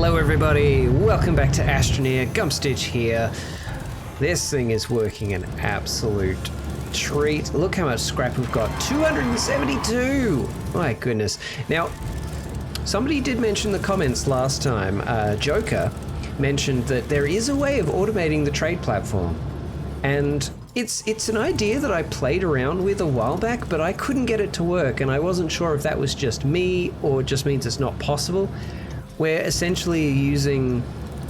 Hello everybody, welcome back to Astroneer, Gumstitch here. This thing is working an absolute treat. Look how much scrap we've got, 272! My goodness. Now, somebody did mention in the comments last time, Joker mentioned that there is a way of automating the trade platform. And it's an idea that I played around with a while back, but I couldn't get it to work, and I wasn't sure if that was just me or just means it's not possible. We're essentially using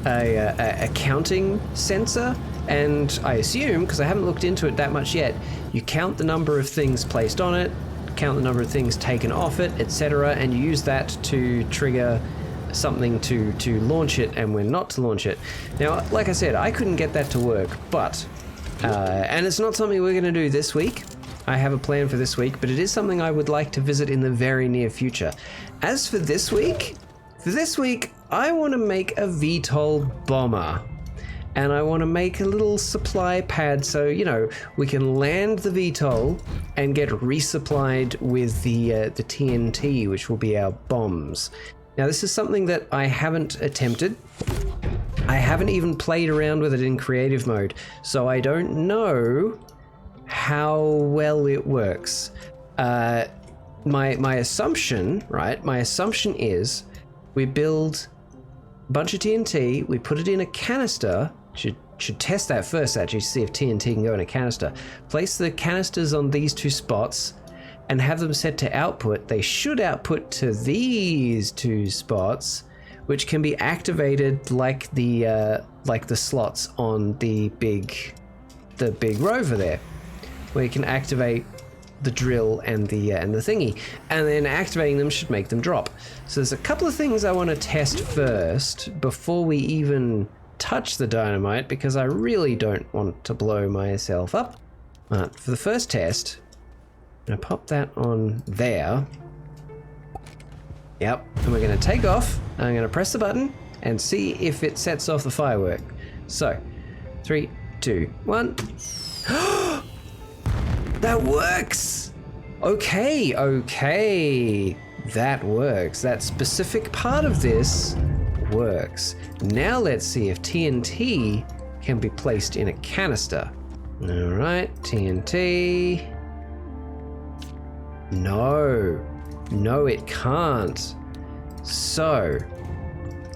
a counting sensor, and I assume, because I haven't looked into it that much yet, you count the number of things placed on it, count the number of things taken off it, etc., and you use that to trigger something to launch it and when not to launch it. Now, like I said, I couldn't get that to work, but and it's not something we're going to do this week. I have a plan for this week, but it is something I would like to visit in the very near future. As for this week, I want to make a VTOL Bomber. And I want to make a little supply pad so, you know, we can land the VTOL and get resupplied with the TNT, which will be our bombs. Now, this is something that I haven't attempted. I haven't even played around with it in creative mode, so I don't know how well it works. My assumption, right? My assumption is we build a bunch of TNT, we put it in a canister. Should test that first, actually, see if TNT can go in a canister. Place the canisters on these two spots and have them set to output. They should output to these two spots, which can be activated like the slots on the big rover there, where you can activate the drill and the thingy, and then activating them should make them drop. So there's a couple of things I want to test first before we even touch the dynamite, because I really don't want to blow myself up. But for the first test, I'm gonna pop that on there. Yep, and we're gonna take off. I'm gonna press the button and see if it sets off the firework. So, 3, 2, 1. That works! Okay, that works. That specific part of this works. Now let's see if TNT can be placed in a canister. All right, TNT. No, it can't. So,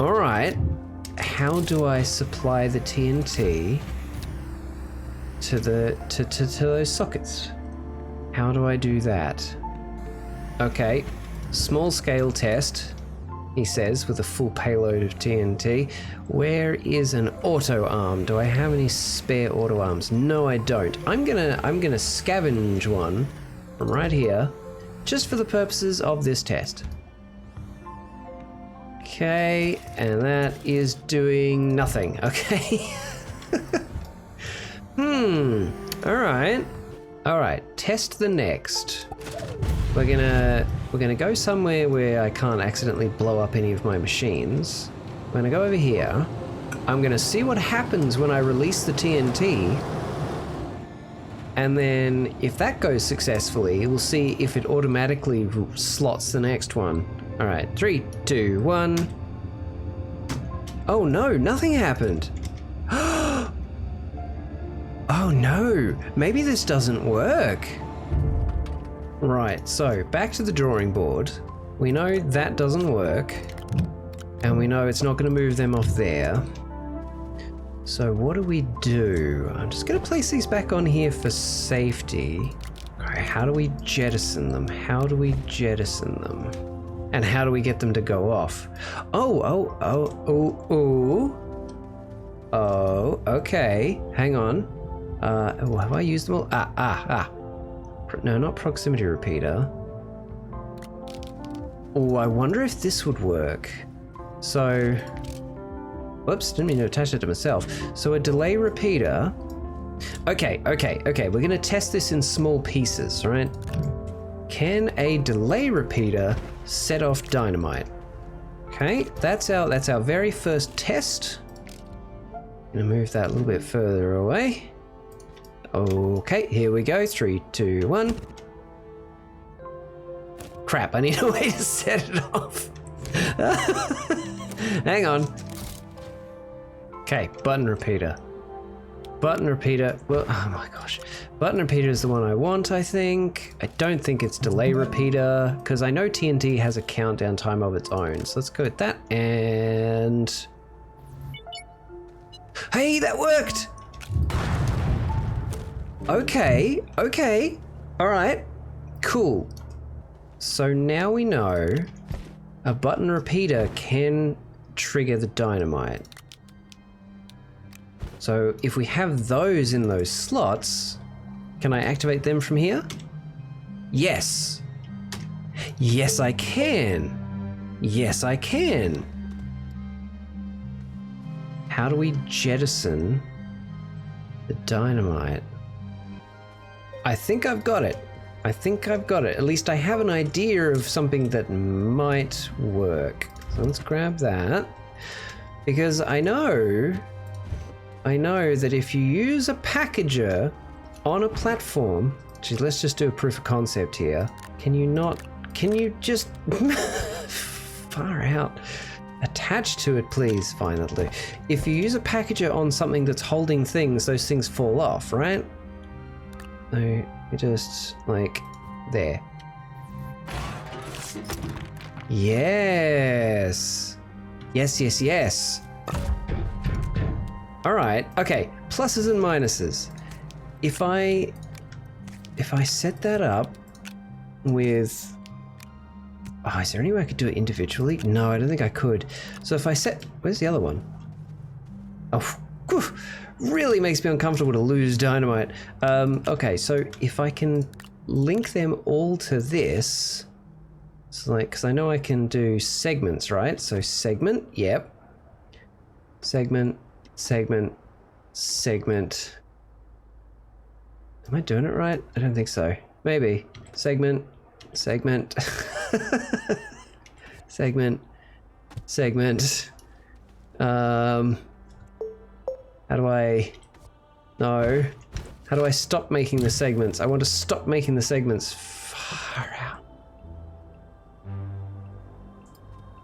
all right, how do I supply the TNT to those sockets? How do I do that? Okay, small scale test, he says, with a full payload of TNT. Where is an auto arm? Do I have any spare auto arms? No, I don't. I'm gonna scavenge one from right here, just for the purposes of this test. Okay, and that is doing nothing. Okay. All right. Test the next. We're gonna go somewhere where I can't accidentally blow up any of my machines. I'm gonna go over here. I'm gonna see what happens when I release the TNT. And then if that goes successfully, we'll see if it automatically slots the next one. All right, 3, 2, 1. Oh no, nothing happened. Oh no, maybe this doesn't work. Right, so back to the drawing board. We know that doesn't work, and we know it's not going to move them off there. So what do we do? I'm just going to place these back on here for safety. Okay, how do we jettison them? And how do we get them to go off? Oh, okay, hang on. Have I used them all? No, not proximity repeater. Oh, I wonder if this would work. So, whoops, didn't mean to attach it to myself. So a delay repeater. Okay, we're gonna test this in small pieces, right? Can a delay repeater set off dynamite? Okay, that's our very first test. I'm gonna move that a little bit further away. Okay, here we go. 3, 2, 1. Crap, I need a way to set it off. Hang on. Okay, button repeater. Button repeater, well, oh my gosh. Button repeater is the one I want, I think. I don't think it's delay repeater, because I know TNT has a countdown time of its own. So let's go with that, and... Hey, that worked! Okay, okay. All right, cool. So now we know a button repeater can trigger the dynamite. So if we have those in those slots, can I activate them from here? Yes. Yes, I can. Yes, I can. How do we jettison the dynamite? I think I've got it. I think I've got it. At least I have an idea of something that might work. So let's grab that. Because I know that if you use a packager on a platform, geez, let's just do a proof of concept here. Can you just far out? Attach to it, please. Fine, that'll do. If you use a packager on something that's holding things, those things fall off, right? So you just like there. Yes. Yes, yes, yes. All right, okay, pluses and minuses. If I set that up with, oh, is there any way I could do it individually? No, I don't think I could. So if I set, where's the other one? Oh, whew, really makes me uncomfortable to lose dynamite. Okay, so if I can link them all to this, so like, because I know I can do segments, right? So segment, yep. Segment. Segment, segment. Am I doing it right? I don't think so. Maybe. Segment, segment, segment, segment. How do I... No. How do I stop making the segments? I want to stop making the segments. Far out.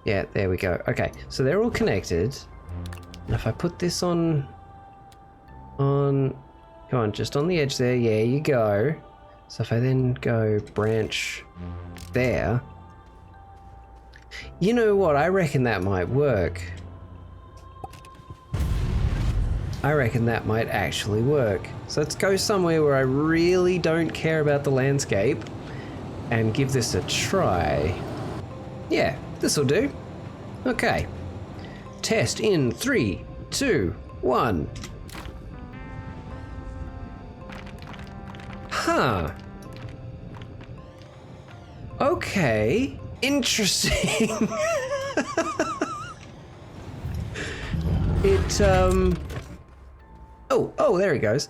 Yeah, there we go. Okay, so they're all connected. And if I put this on, come on, just on the edge there, yeah, you go. So if I then go branch there, you know what, I reckon that might work. I reckon that might actually work. So let's go somewhere where I really don't care about the landscape and give this a try. Yeah, this'll do. Okay. Test in 3, 2, 1. Huh. Okay. Interesting. It, Oh, there he goes.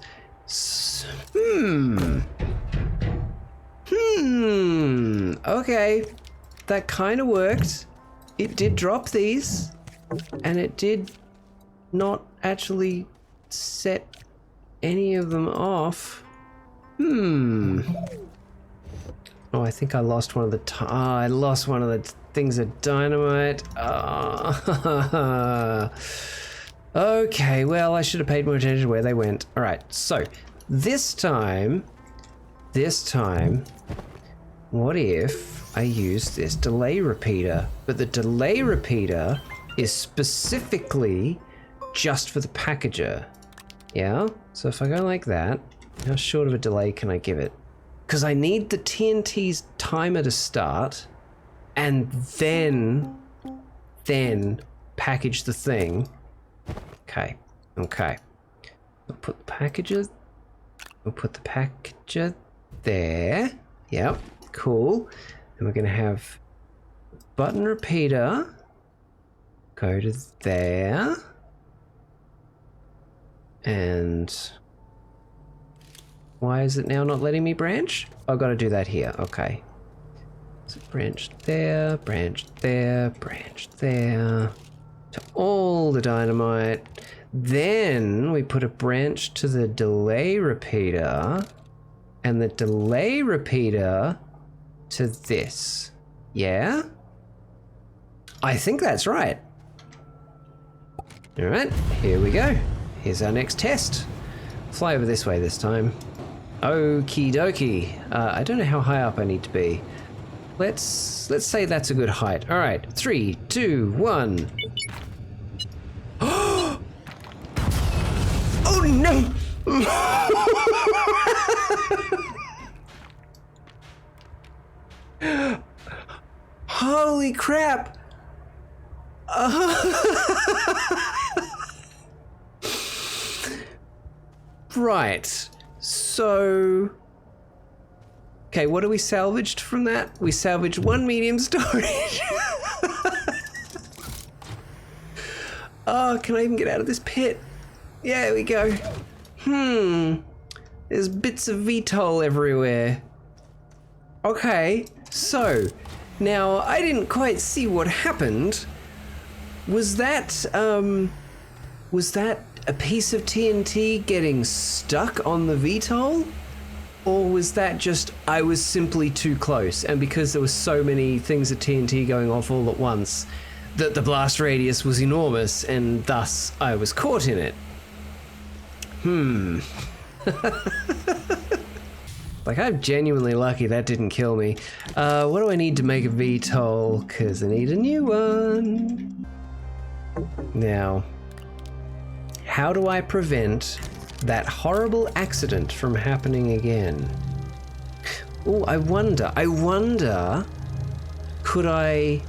Okay. That kind of worked. It did drop these. And it did not actually set any of them off. Oh, I think I lost one of the I lost one of the things of dynamite. Okay, well, I should have paid more attention to where they went. All right, so this time, what if I use this delay repeater? But the delay repeater is specifically just for the packager. Yeah? So if I go like that, how short of a delay can I give it? Because I need the TNT's timer to start and then package the thing. Okay. We'll put the packager there. Yep, cool. And we're gonna have button repeater go to there. And why is it now not letting me branch? I've got to do that here. Okay. So branch there, branch there, branch there. To all the dynamite. Then we put a branch to the delay repeater. And the delay repeater to this. Yeah? I think that's right. All right, here we go. Here's our next test. Fly over this way this time. Okie dokie. I don't know how high up I need to be. Let's say that's a good height. All right, 3, 2, 1. Oh no! Holy crap! Right. So, okay, what do we salvaged from that? We salvaged 1 medium storage. Oh, can I even get out of this pit? Yeah, there we go. There's bits of VTOL everywhere. Okay, so now I didn't quite see what happened. Was that a piece of TNT getting stuck on the VTOL? Or was that just I was simply too close, and because there were so many things of TNT going off all at once, that the blast radius was enormous and thus I was caught in it? Like, I'm genuinely lucky that didn't kill me. What do I need to make a VTOL? Because I need a new one. Now, how do I prevent that horrible accident from happening again? Oh, I wonder, could I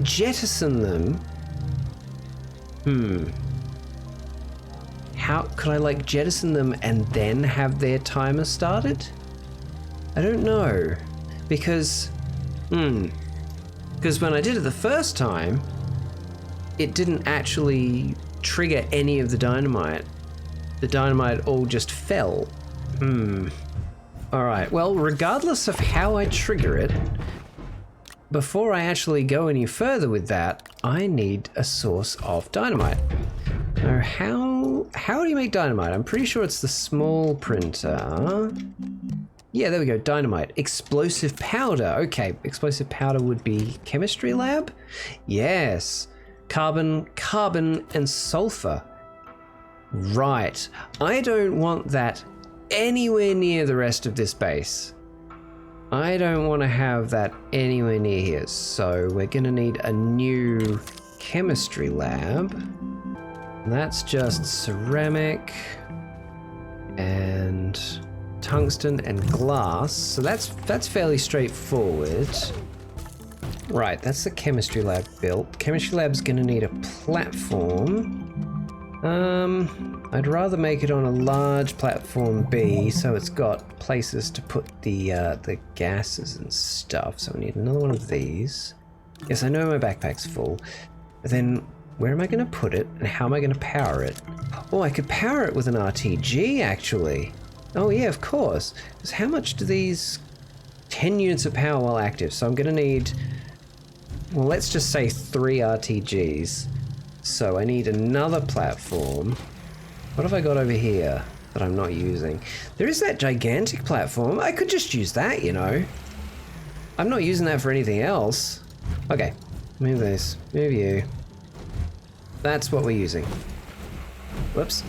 jettison them? How could I like jettison them and then have their timer started? I don't know, because when I did it the first time, it didn't actually trigger any of the dynamite. The dynamite all just fell. All right, well, regardless of how I trigger it, before I actually go any further with that, I need a source of dynamite. Now, how do you make dynamite? I'm pretty sure it's the small printer. Yeah, there we go, dynamite. Explosive powder. Okay, explosive powder would be chemistry lab? Yes. Carbon, and sulfur. Right. I don't want that anywhere near the rest of this base. I don't want to have that anywhere near here, so we're going to need a new chemistry lab. And that's just ceramic and tungsten and glass, so that's fairly straightforward. Right, that's the chemistry lab built. Chemistry lab's gonna need a platform. I'd rather make it on a large platform B, so it's got places to put the gases and stuff. So we need another one of these. Yes, I know my backpack's full. But then where am I gonna put it, and how am I gonna power it? Oh, I could power it with an RTG, actually. Oh yeah, of course. Because how much do these? 10 units of power while active. So I'm gonna need, well, let's just say 3 RTGs. So I need another platform. What have I got over here that I'm not using? There is that gigantic platform. I could just use that, you know. I'm not using that for anything else. Okay, move this, move you. That's what we're using. Whoops.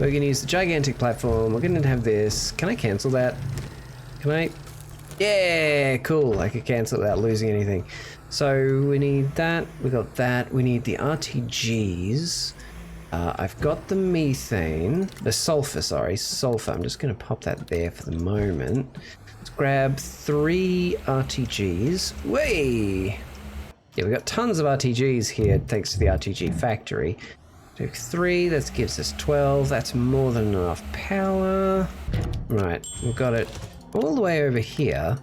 We're gonna use the gigantic platform. We're gonna have this. Can I cancel that? Can I? Yeah, cool. I could cancel it without losing anything. So we need that. We got that. We need the RTGs. I've got the methane. The sulfur, sorry. Sulfur. I'm just gonna pop that there for the moment. Let's grab 3 RTGs. Way! Yeah, we got tons of RTGs here thanks to the RTG factory. Took 3, that gives us 12. That's more than enough power. Right, we've got it all the way over here.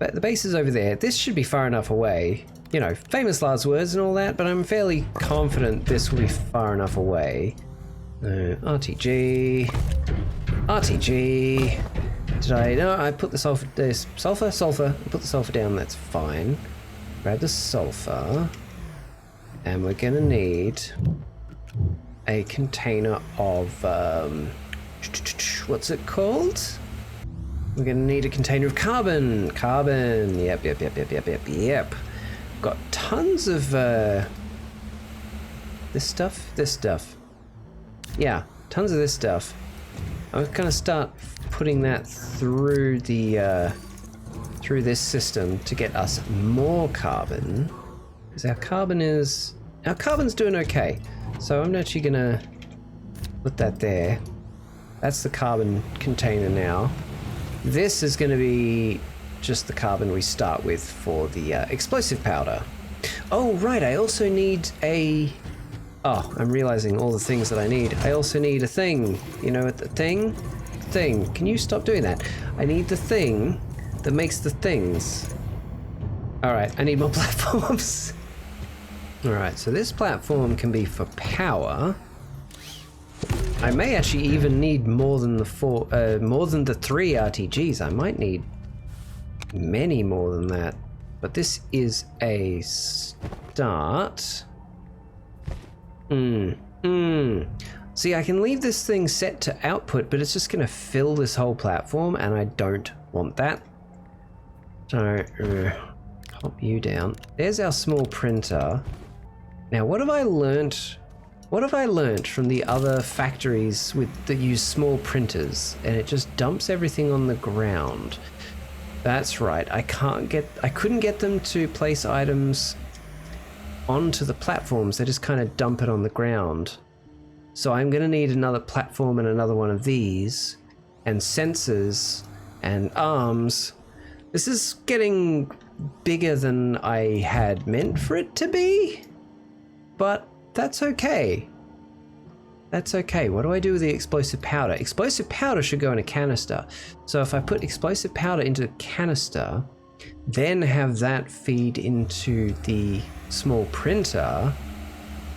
But the base is over there. This should be far enough away. You know, famous last words and all that, but I'm fairly confident this will be far enough away. RTG. RTG. No, I put the sulfur, there's sulfur. I put the sulfur down, that's fine. Grab the sulfur. And we're gonna need a container of, what's it called? We're gonna need a container of carbon. Yep. got tons of this stuff. Yeah, tons of this stuff. I'm gonna start putting that through the through this system to get us more carbon, because our carbon's doing okay. So I'm actually gonna put that there. That's the carbon container now. This is gonna be just the carbon we start with for the explosive powder. Oh right, I also need a... Oh, I'm realizing all the things that I need. I also need a thing. You know what the thing? Thing. Can you stop doing that? I need the thing that makes the things. Alright, I need more platforms. Alright, so this platform can be for power. I may actually even need more than the 3 RTGs. I might need many more than that. But this is a start. See, I can leave this thing set to output, but it's just going to fill this whole platform, and I don't want that. So, pop you down. There's our small printer. Now, what have I learnt? What have I learnt from the other factories that use small printers, and it just dumps everything on the ground? That's right. I couldn't get them to place items onto the platforms. They just kind of dump it on the ground. So I'm going to need another platform and another one of these, and sensors and arms. This is getting bigger than I had meant for it to be, but that's okay. That's okay. What do I do with the explosive powder? Explosive powder should go in a canister. So if I put explosive powder into a canister, then have that feed into the small printer.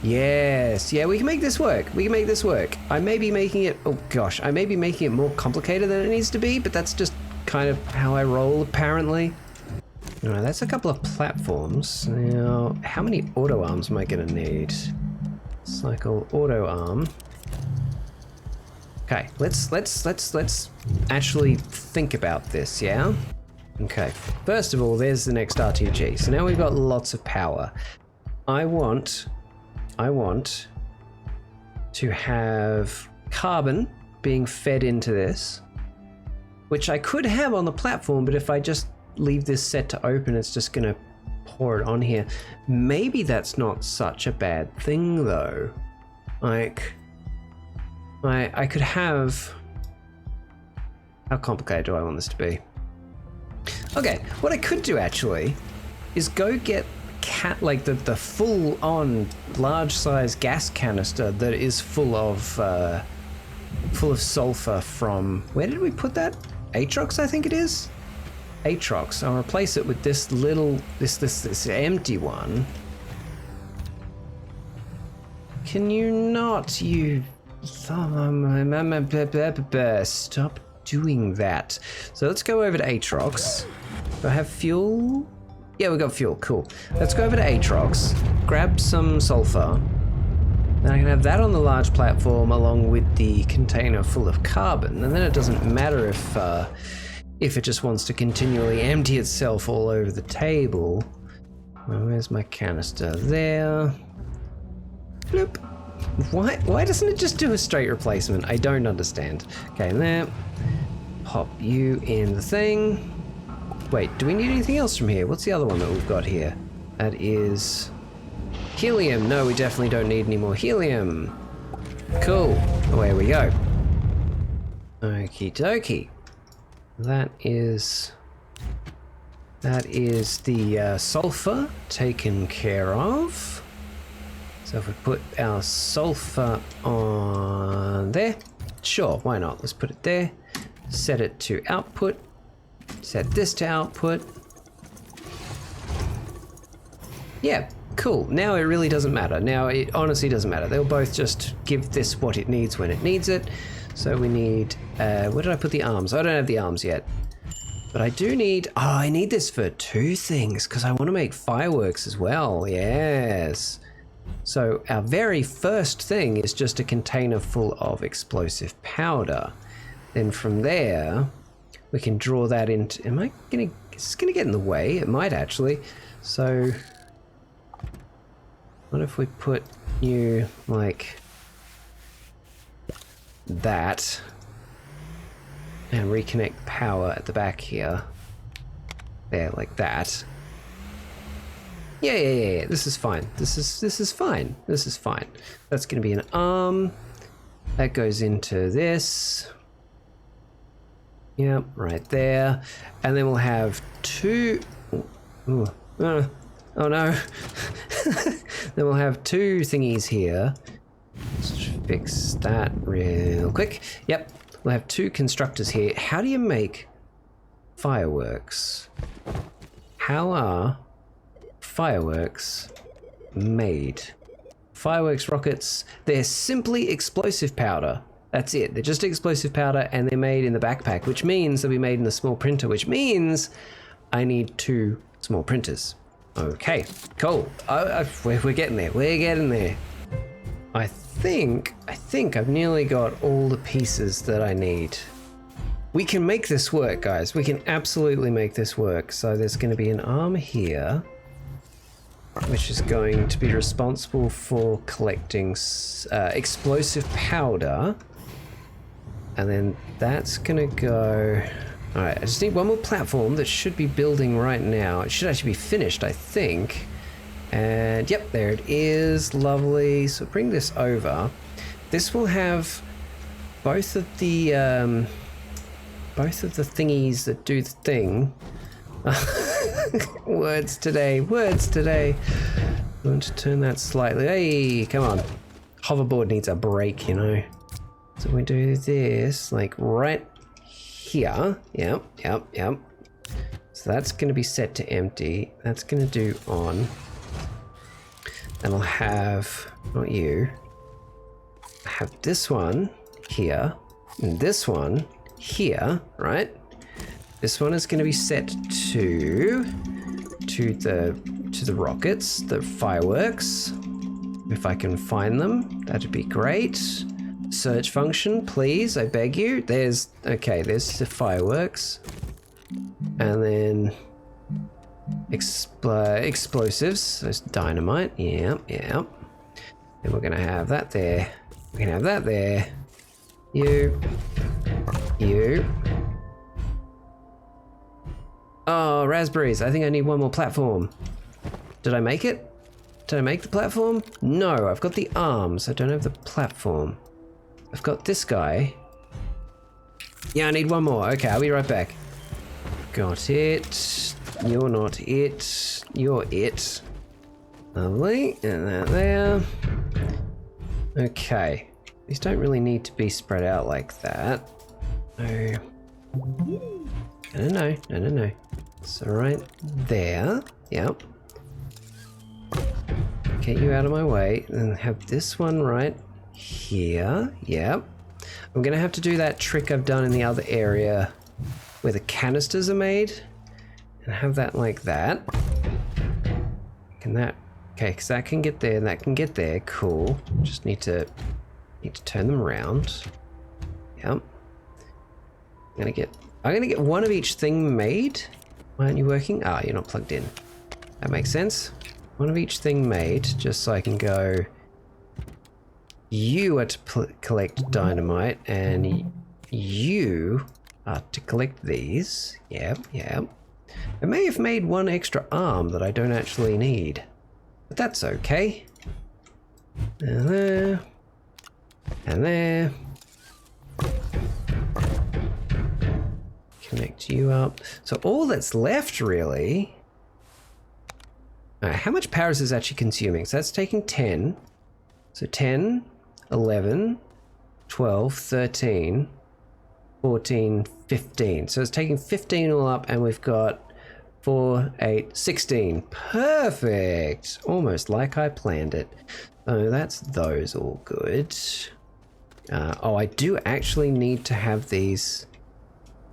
Yes, yeah, we can make this work. We can make this work. I may be making it, oh gosh, I may be making it more complicated than it needs to be, but that's just kind of how I roll, apparently. All right, that's a couple of platforms. Now, how many auto arms am I gonna need? Cycle auto arm. Okay, let's actually think about this, yeah? Okay, first of all, there's the next RTG. So now we've got lots of power. I want to have carbon being fed into this, which I could have on the platform, but if I just leave this set to open, it's just gonna pour it on here. Maybe that's not such a bad thing though. Like, I could have... How complicated do I want this to be? Okay, what I could do actually is go get the full-on large-size gas canister that is full of sulfur from... Where did we put that? Atrox, I think it is? Atrox. I'll replace it with this little, this empty one. Can you not, you... Stop doing that. So let's go over to Atrox. Do I have fuel? Yeah, we got fuel, cool. Let's go over to Atrox, grab some sulfur. Then I can have that on the large platform along with the container full of carbon, and then it doesn't matter if it just wants to continually empty itself all over the table. Well, where's my canister? There. Bloop. Why doesn't it just do a straight replacement? I don't understand. Okay, and there. Pop you in the thing. Wait, do we need anything else from here? What's the other one that we've got here? That is helium. No, we definitely don't need any more helium. Cool. Away we go. Okie dokie. That is the sulfur taken care of. So if we put our sulfur on there, sure, why not? Let's put it there. Set it to output. Set this to output. Yeah, cool. Now it really doesn't matter. Now it honestly doesn't matter. They'll both just give this what it needs when it needs it. So we need, where did I put the arms? I don't have the arms yet. But I do need, I need this for two things because I want to make fireworks as well. Yes. So our very first thing is just a container full of explosive powder. Then from there, we can draw that into, is this gonna get in the way? It might actually. So What if we put you like that and reconnect power at the back here? There, like that. Yeah. This is fine. This is fine. This is fine. That's going to be an arm. That goes into this. Yep, right there. And then we'll have two. Ooh, oh no. Then we'll have two thingies here. Let's fix that real quick. Yep, we'll have two constructors here. How do you make fireworks? How are fireworks made? Fireworks rockets, they're simply explosive powder. That's it. They're just explosive powder, and they're made in the backpack, which means they'll be made in the small printer, which means I need two small printers. Okay, cool. We're getting there. We're getting there. I think I've nearly got all the pieces that I need. We can make this work, guys. We can absolutely make this work. So there's going to be an arm here, which is going to be responsible for collecting explosive powder. And then that's going to go... All right, I just need one more platform that should be building right now. It should actually be finished, I think. And yep, there it is. Lovely. So bring this over. This will have both of the thingies that do the thing. Words today. I'm going to turn that slightly. Hey, come on. Hoverboard needs a break, you know. So we do this like right here. Yep. So that's going to be set to empty. That's going to do on. And I'll have, not you, I have this one here and this one here, right? This one is going to be set to the rockets, the fireworks. If I can find them, that'd be great. Search function, please, I beg you. There's the fireworks. And then explosives, there's dynamite, yeah. Then we're gonna have that there. We're gonna have that there. You. Oh, raspberries. I think I need one more platform. Did I make it? Did I make the platform? No, I've got the arms. I don't have the platform. I've got this guy. Yeah, I need one more. Okay, I'll be right back. Got it. You're not it. You're it. Lovely. And that there. Okay. These don't really need to be spread out like that. No. No. So right there. Yep. Get you out of my way. And have this one right here. Yep. I'm gonna have to do that trick I've done in the other area where the canisters are made. And have that like that. Can that... Okay, because that can get there and that can get there. Cool. Just need to turn them around. Yep. I'm gonna get one of each thing made. Why aren't you working? Ah, you're not plugged in. That makes sense. One of each thing made, just so I can go... You are to collect dynamite, and you are to collect these. Yep. I may have made one extra arm that I don't actually need, but that's okay. And there. And there. Connect you up. So all that's left, really... how much power is this actually consuming? So that's taking 10. So 10, 11, 12, 13, 14, 15. So it's taking 15 all up, and we've got 4, 8, 16. Perfect. Almost like I planned it. So that's those all good. Oh, I do actually need to have these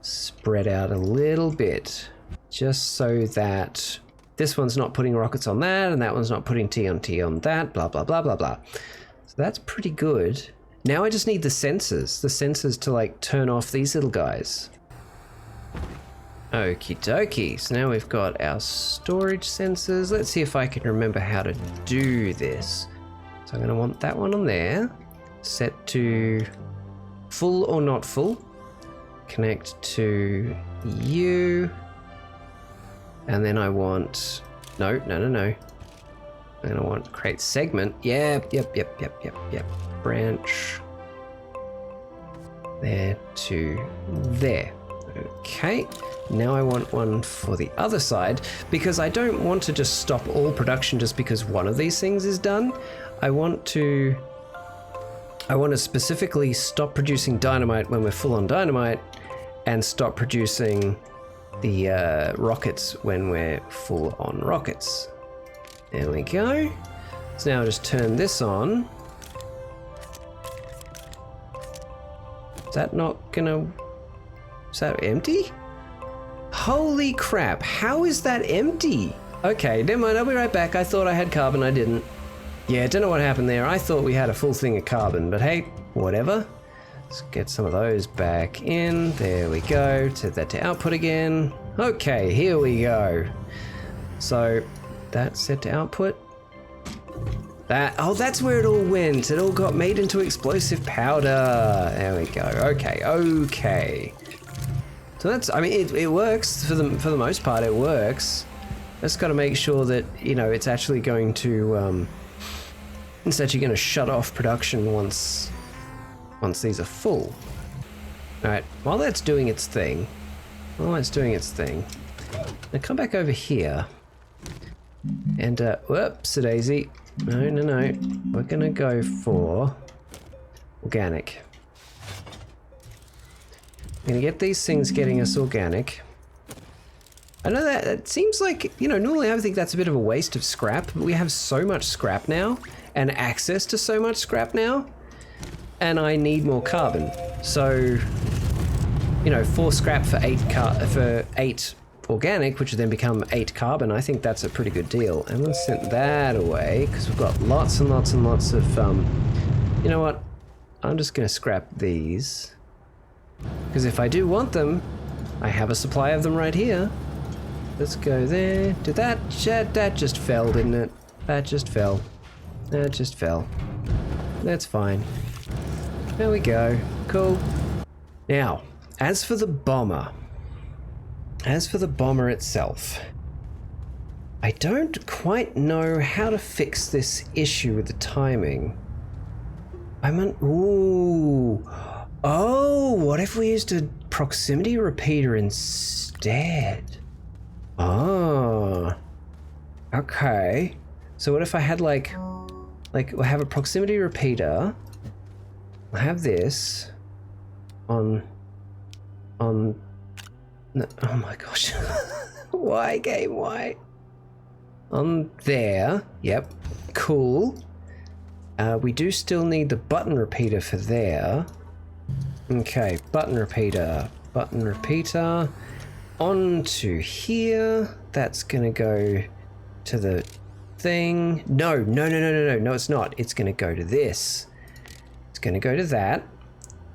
spread out a little bit, just so that this one's not putting rockets on that, and that one's not putting TNT on that, blah, blah, blah, blah, blah. So that's pretty good. Now I just need the sensors to like turn off these little guys. Okie dokie. So now we've got our storage sensors. Let's see if I can remember how to do this. So I'm going to want that one on there. Set to full or not full. Connect to you. And then I want... No. And I want create segment. Yep. Branch. There to there. Okay. Now I want one for the other side because I don't want to just stop all production just because one of these things is done. I want to specifically stop producing dynamite when we're full on dynamite and stop producing the rockets when we're full on rockets. There we go. So now I'll just turn this on. Is that not gonna... Is that empty? Holy crap, how is that empty? Okay, never mind, I'll be right back. I thought I had carbon, I didn't. Yeah, don't know what happened there. I thought we had a full thing of carbon, but hey, whatever. Let's get some of those back in. There we go. Set that to output again. Okay, here we go. So that's set to output. Oh, that's where it all went. It all got made into explosive powder. There we go. Okay. So that's, I mean, it works for the most part. It works. Just got to make sure that, you know, it's actually going to shut off production once these are full. All right. While that's doing its thing, now come back over here. And whoops-a-daisy. No. We're gonna go for organic. I'm gonna get these things getting us organic. I know that it seems like, you know, normally I would think that's a bit of a waste of scrap, but we have so much scrap now and access to so much scrap now, and I need more carbon. So, you know, 4 scrap for 8 organic, which would then become 8 carbon. I think that's a pretty good deal. And let's set that away because we've got lots and lots and lots of, you know what? I'm just going to scrap these because if I do want them, I have a supply of them right here. Let's go there. Did that just fell, didn't it? That just fell. That's fine. There we go. Cool. Now, as for the bomber itself, I don't quite know how to fix this issue with the timing. What if we used a proximity repeater instead? Oh, okay. So what if I had like we'll have a proximity repeater. I'll have this on. No, oh my gosh. Why, game? Why? On there. Yep. Cool. We do still need the button repeater for there. Okay, button repeater. Onto here. That's gonna go to the thing. No, it's not. It's gonna go to this. It's gonna go to that.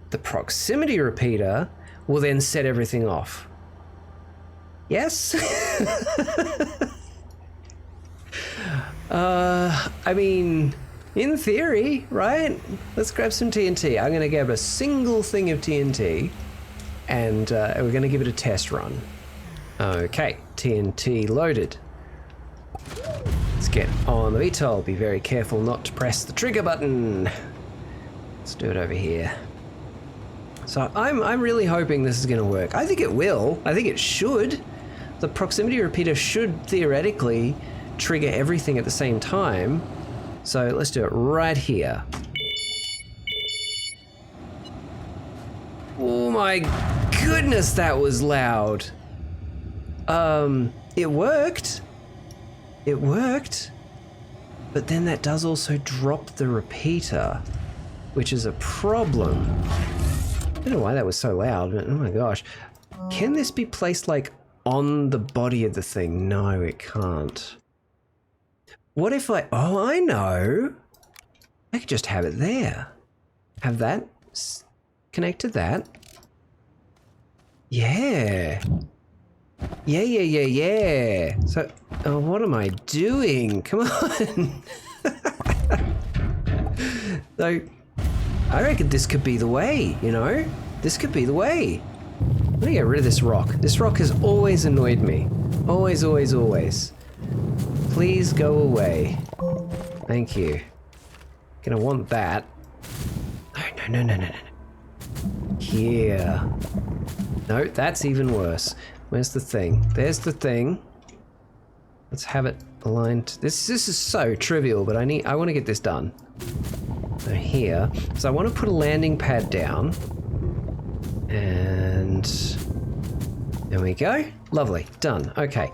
The proximity repeater will then set everything off. Yes? I mean, in theory, right? Let's grab some TNT. I'm gonna grab a single thing of TNT and we're gonna give it a test run. Okay, TNT loaded. Let's get on the VTOL. Be very careful not to press the trigger button. Let's do it over here. So I'm really hoping this is gonna work. I think it will. I think it should. The proximity repeater should theoretically trigger everything at the same time. So let's do it right here. Oh my goodness, that was loud. It worked. It worked. But then that does also drop the repeater, which is a problem. I don't know why that was so loud, but oh my gosh. Can this be placed like on the body of the thing? No, it can't. What if I know. I could just have it there. Have that, connect to that. Yeah. Yeah. So, oh, what am I doing? Come on. So, I reckon this could be the way, you know? This could be the way. I'm gonna get rid of this rock. This rock has always annoyed me. Always. Please go away. Thank you. Gonna want that. No. Here. No, that's even worse. Where's the thing? There's the thing. Let's have it aligned. This is so trivial, but I want to get this done. So here. So I want to put a landing pad down. And there we go. Lovely. Done. Okay.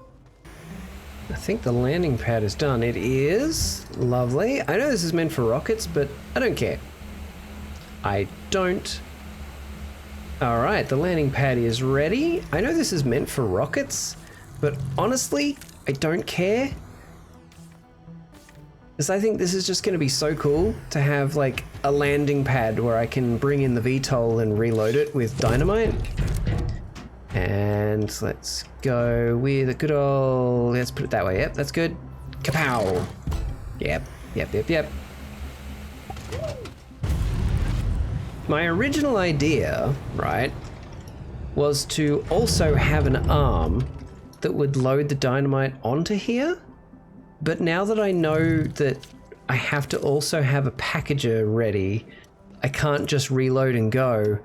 I think the landing pad is done. It is. Lovely. I know this is meant for rockets, but I don't care. I don't. All right, the landing pad is ready. I know this is meant for rockets, but honestly, I don't care. Because I think this is just going to be so cool to have like a landing pad where I can bring in the VTOL and reload it with dynamite. And let's go with a good old, let's put it that way. Yep, that's good. Kapow. Yep. My original idea, right, was to also have an arm that would load the dynamite onto here. But now that I know that I have to also have a packager ready, I can't just reload and go.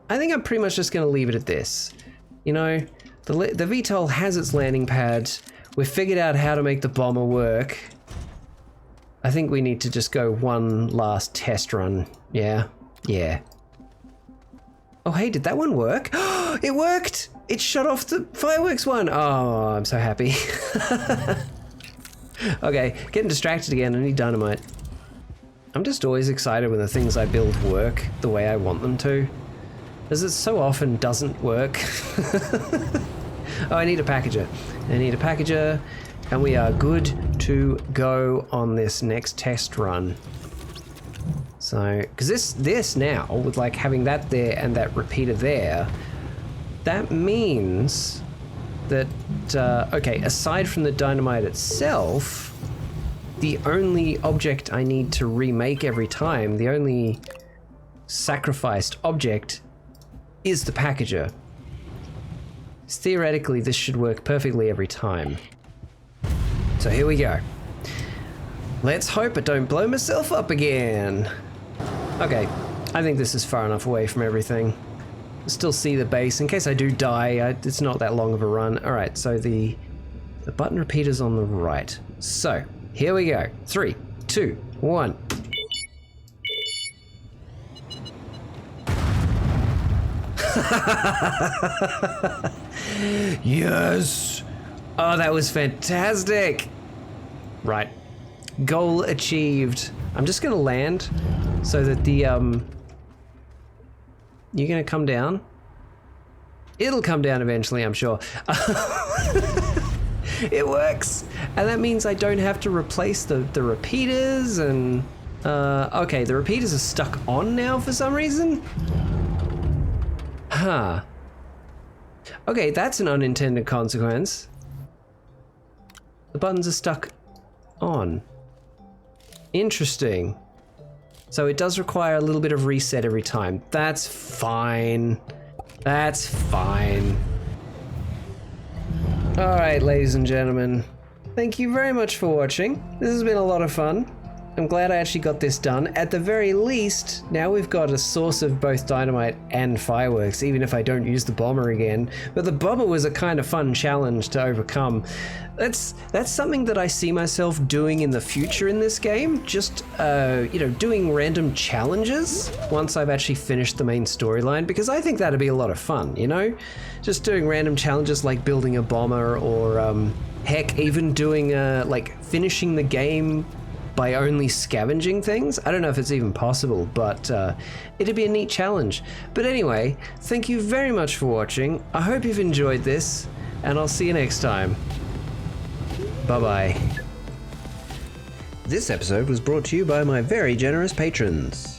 I think I'm pretty much just going to leave it at this. You know, the VTOL has its landing pad. We've figured out how to make the bomber work. I think we need to just go one last test run. Yeah. Oh, hey, did that one work? It worked! It shut off the fireworks one. Oh, I'm so happy. Okay, getting distracted again. I need dynamite. I'm just always excited when the things I build work the way I want them to. Because it so often doesn't work. Oh, I need a packager. And we are good to go on this next test run. So, because this now, with like having that there and that repeater there, that means that, okay, aside from the dynamite itself, the only object I need to remake every time, the only sacrificed object is the packager. Theoretically, this should work perfectly every time. So here we go. Let's hope I don't blow myself up again. Okay, I think this is far enough away from everything. Still see the base. In case I do die, it's not that long of a run. All right, so the button repeater's on the right. So, here we go. 3, 2, 1. Yes! Oh, that was fantastic! Right. Goal achieved. I'm just gonna land so that the, you're gonna come down? It'll come down eventually, I'm sure. It works! And that means I don't have to replace the repeaters and... okay, the repeaters are stuck on now for some reason? Huh. Okay, that's an unintended consequence. The buttons are stuck on. Interesting. So it does require a little bit of reset every time. That's fine. That's fine. All right, ladies and gentlemen. Thank you very much for watching. This has been a lot of fun. I'm glad I actually got this done. At the very least, now we've got a source of both dynamite and fireworks, even if I don't use the bomber again. But the bomber was a kind of fun challenge to overcome. That's something that I see myself doing in the future in this game. Just, you know, doing random challenges once I've actually finished the main storyline, because I think that'd be a lot of fun, you know? Just doing random challenges like building a bomber or, heck, even doing, like, finishing the game by only scavenging things. I don't know if it's even possible, but it'd be a neat challenge. But anyway, thank you very much for watching. I hope you've enjoyed this, and I'll see you next time. Bye-bye. This episode was brought to you by my very generous patrons.